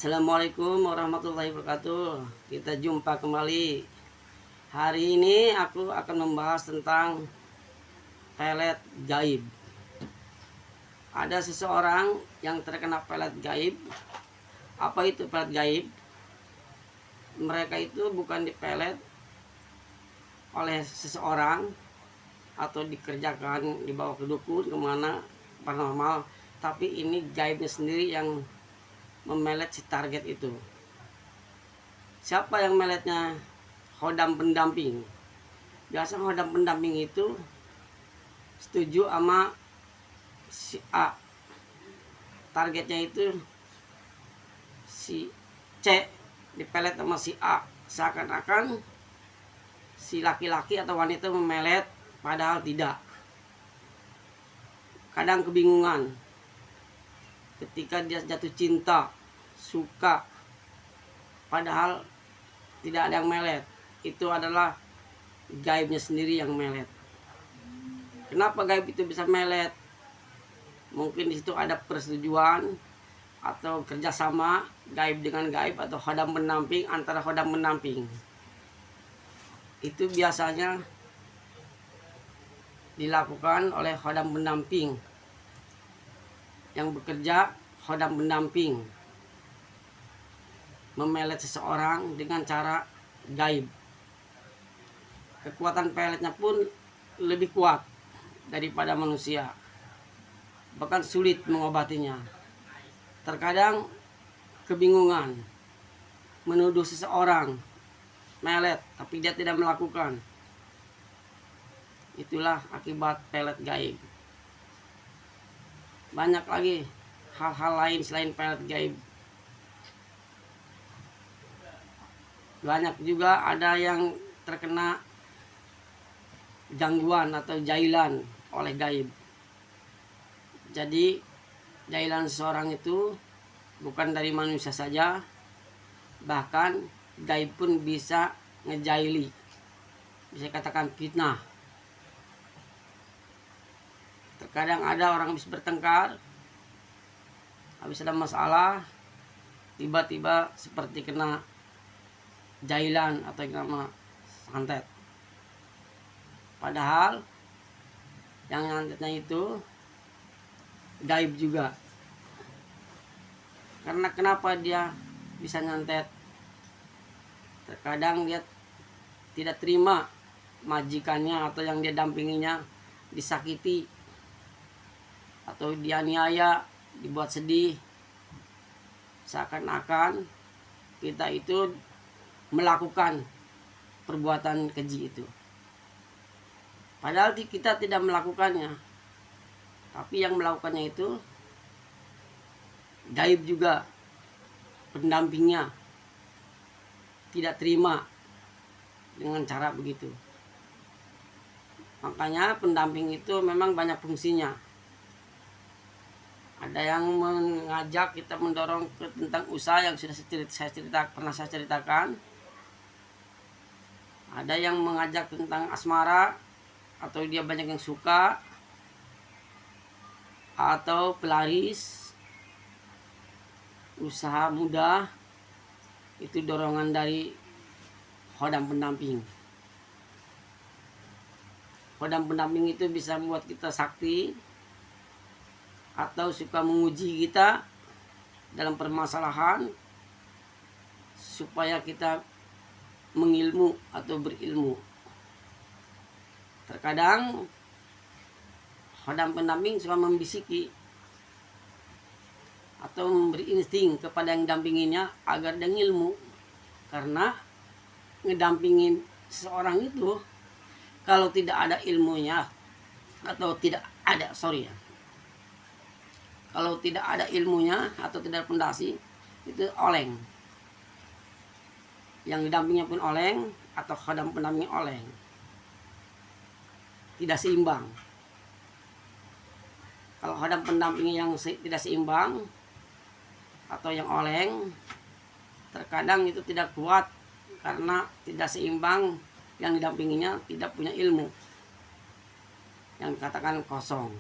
Assalamualaikum warahmatullahi wabarakatuh. Kita jumpa kembali. Hari ini aku akan membahas tentang pelet gaib. Ada seseorang yang terkena pelet gaib. Apa itu pelet gaib? Mereka itu bukan dipelet oleh seseorang atau dikerjakan, dibawa ke dukun kemana paranormal, tapi ini gaibnya sendiri yang memelet si target itu. Siapa yang meletnya? Khodam pendamping. Biasa khodam pendamping itu setuju sama si A, targetnya itu si C dipelet sama si A, seakan-akan si laki-laki atau wanita memelet, padahal tidak. Kadang kebingungan ketika dia jatuh cinta, suka, padahal tidak ada yang melet. Itu adalah gaibnya sendiri yang melet. Kenapa gaib itu bisa melet? Mungkin di situ ada persetujuan atau kerjasama gaib dengan gaib atau khodam pendamping antara khodam pendamping. Itu biasanya dilakukan oleh khodam pendamping yang bekerja. Khodam pendamping memelet seseorang dengan cara gaib. Kekuatan peletnya pun lebih kuat daripada manusia, bahkan sulit mengobatinya. Terkadang kebingungan menuduh seseorang melet tapi dia tidak melakukan. Itulah akibat pelet gaib. Banyak lagi hal-hal lain selain pelet gaib. Banyak juga ada yang terkena gangguan atau jailan oleh gaib. Jadi jailan seseorang itu bukan dari manusia saja, bahkan gaib pun bisa ngejaili, bisa katakan fitnah. Terkadang ada orang habis bertengkar, habis ada masalah, tiba-tiba seperti kena jailan atau yang nama santet. Padahal yang santetnya itu gaib juga. Karena kenapa dia bisa nyantet? Terkadang dia tidak terima majikannya atau yang dia dampinginya disakiti atau dianiaya, dibuat sedih, seakan-akan kita itu melakukan perbuatan keji itu. Padahal kita tidak melakukannya, tapi yang melakukannya itu gaib juga. Pendampingnya tidak terima dengan cara begitu. Makanya pendamping itu memang banyak fungsinya. Ada yang mengajak kita, mendorong ke tentang usaha yang sudah pernah saya ceritakan. Ada yang mengajak tentang asmara atau dia banyak yang suka, atau pelaris, usaha mudah. Itu dorongan dari khodam pendamping. Khodam pendamping itu bisa membuat kita sakti atau suka menguji kita dalam permasalahan supaya kita mengilmu atau berilmu. Terkadang khodam pendamping suka membisiki atau memberi insting kepada yang dampinginya agar dia ngilmu. Karena ngedampingin seseorang itu kalau tidak ada ilmunya atau kalau tidak ada ilmunya atau tidak pondasi, itu oleng. Yang didampingnya pun oleng atau khodam pendamping oleng. Tidak seimbang. Kalau khodam pendampingnya yang tidak seimbang atau yang oleng, terkadang itu tidak kuat karena tidak seimbang. Yang didampinginya tidak punya ilmu, yang dikatakan kosong.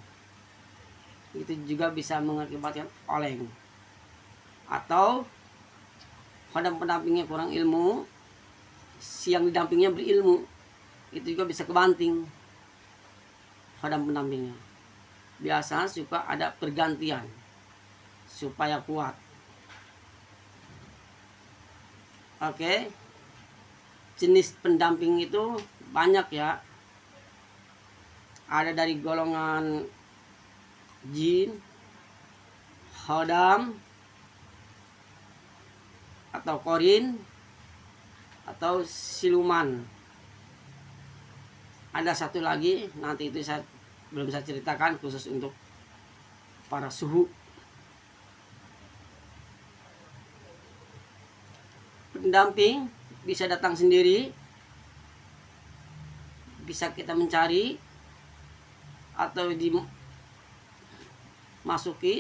Itu juga bisa mengakibatkan oleng. Atau Kadang pendampingnya kurang ilmu, si yang didampingnya berilmu, itu juga bisa kebanting. Kadang pendampingnya biasa suka ada pergantian supaya kuat. Oke, jenis pendamping itu banyak ya. Ada dari golongan jin, khodam, atau korin, atau siluman. Ada satu lagi, nanti itu saya belum saya ceritakan, khusus untuk para suhu. Pendamping bisa datang sendiri, bisa kita mencari, atau dimasuki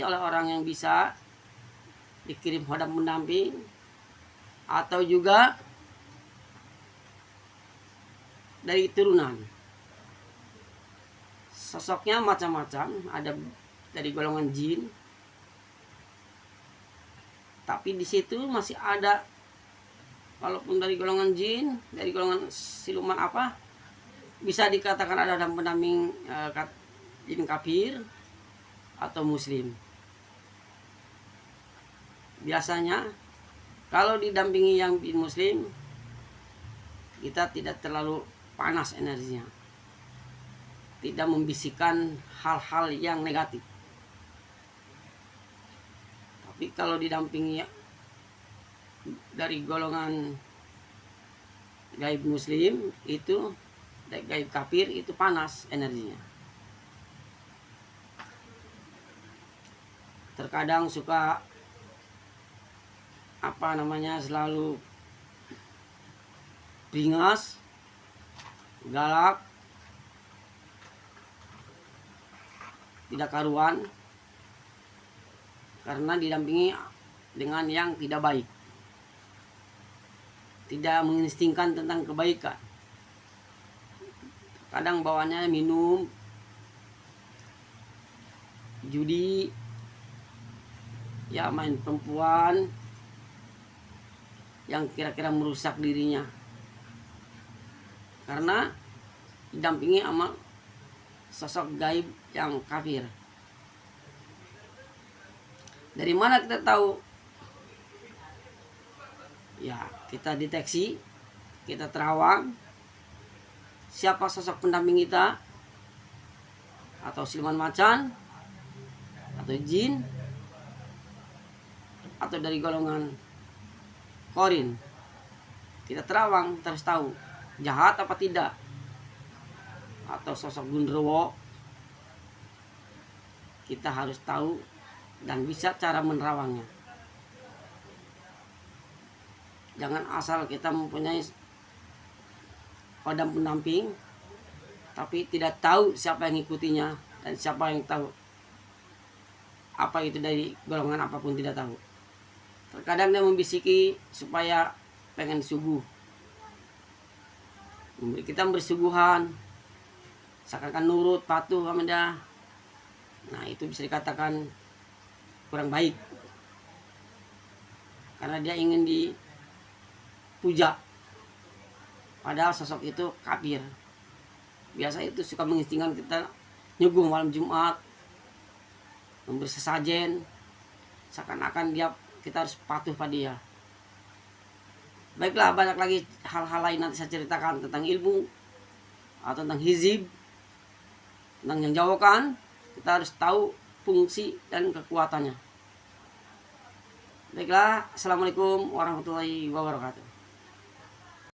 oleh orang yang bisa dikirim khodam pendamping, atau juga dari turunan. Sosoknya macam-macam, ada dari golongan jin, tapi di situ masih ada, walaupun dari golongan jin, dari golongan siluman apa, bisa dikatakan ada dalam pendamping jin kafir atau muslim. Biasanya kalau didampingi yang jin muslim, kita tidak terlalu panas energinya, tidak membisikkan hal-hal yang negatif. Tapi kalau didampingi dari golongan gaib muslim, itu dari gaib kafir, itu panas energinya. Terkadang suka selalu beringas, galak, tidak karuan, karena didampingi dengan yang tidak baik, tidak menginstingkan tentang kebaikan. Kadang bawaannya minum, judi, ya main perempuan yang kira-kira merusak dirinya, karena didampingi sama sosok gaib yang kafir. Dari mana kita tahu? Ya, kita deteksi, kita terawang siapa sosok pendamping kita, atau siluman macan, atau jin, atau dari golongan korin. Kita terawang, kita harus tahu jahat apa tidak, atau sosok gundurwo. Kita harus tahu dan bisa cara menerawangnya. Jangan asal kita mempunyai khodam pendamping tapi tidak tahu siapa yang ngikutinya, dan siapa yang tahu apa itu dari golongan apapun, tidak tahu. Terkadang dia membisiki supaya pengen subuh, kita memberi suguhan, seakan-akan nurut, patuh sama dia. Nah, itu bisa dikatakan kurang baik, karena dia ingin dipuja, padahal sosok itu kafir. Biasa itu suka menginstingkan kita nyuguh malam Jumat, memberi sesajen, seakan-akan kita harus patuh pada dia. Baiklah, banyak lagi hal-hal lain nanti saya ceritakan tentang ilmu atau tentang hizib, tentang yang jauhkan. Kita harus tahu fungsi dan kekuatannya. Baiklah, assalamualaikum warahmatullahi wabarakatuh.